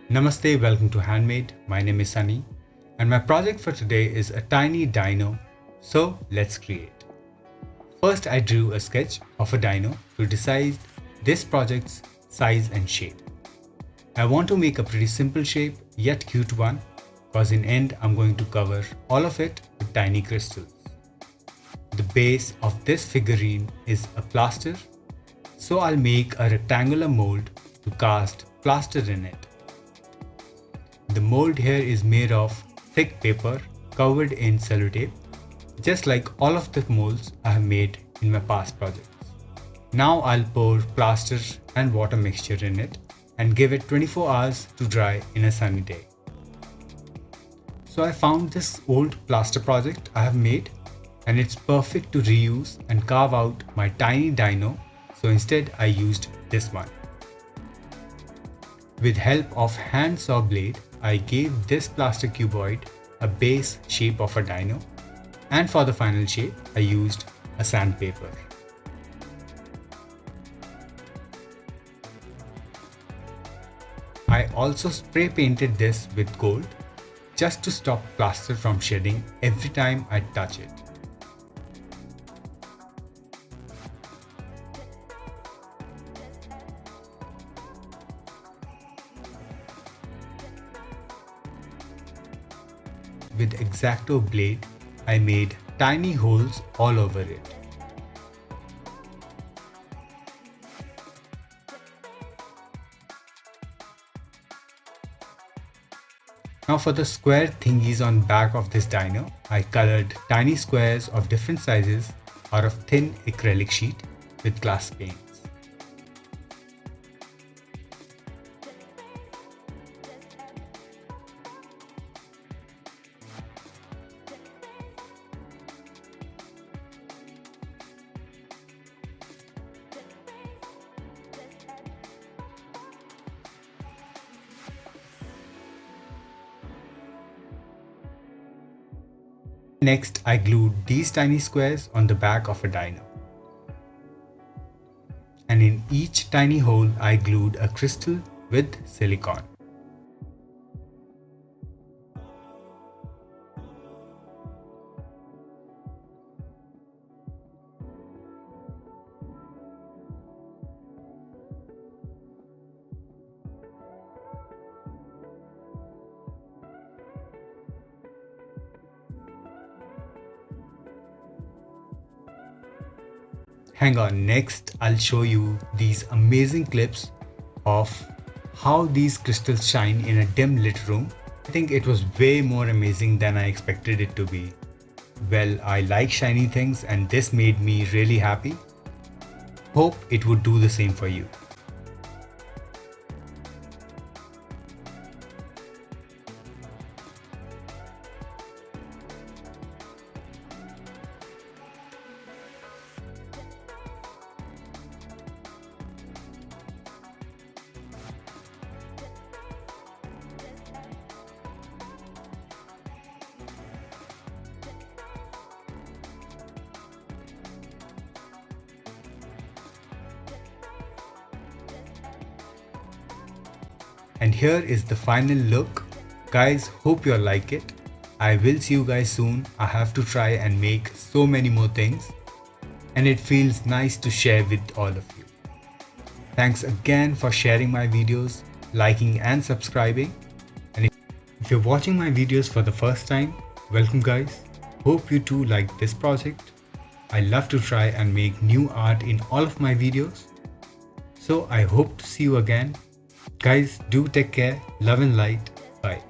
Namaste, welcome to Handmade. My name is Sunny and my project for today is a tiny dino. So let's create. First I drew a sketch of a dino to decide this project's size and shape. I want to make a pretty simple shape yet cute one because in end I'm going to cover all of it with tiny crystals. The base of this figurine is a plaster, so I'll make a rectangular mold to cast plaster in it. The mold here is made of thick paper covered in sellotape, just like all of the molds I have made in my past projects. Now I'll pour plaster and water mixture in it and give it 24 hours to dry in a sunny day. So I found this old plaster project I have made and it's perfect to reuse and carve out my tiny dino, so instead I used this one. With help of hand saw blade, I gave this plaster cuboid a base shape of a dino, and for the final shape I used a sandpaper. I also spray painted this with gold just to stop plaster from shedding every time I touch it. With X-Acto blade, I made tiny holes all over it. Now for the square thingies on back of this dino, I colored tiny squares of different sizes out of thin acrylic sheet with glass paints. Next, I glued these tiny squares on the back of a dino. And in each tiny hole, I glued a crystal with silicone. Hang on, next I'll show you these amazing clips of how these crystals shine in a dim lit room. I think it was way more amazing than I expected it to be. Well, I like shiny things and this made me really happy. Hope it would do the same for you. And here is the final look. Guys, hope you all like it. I will see you guys soon. I have to try and make so many more things. And it feels nice to share with all of you. Thanks again for sharing my videos, liking and subscribing. And if you're watching my videos for the first time, welcome guys. Hope you too like this project. I love to try and make new art in all of my videos. So I hope to see you again. Guys, do take care, love and light, bye.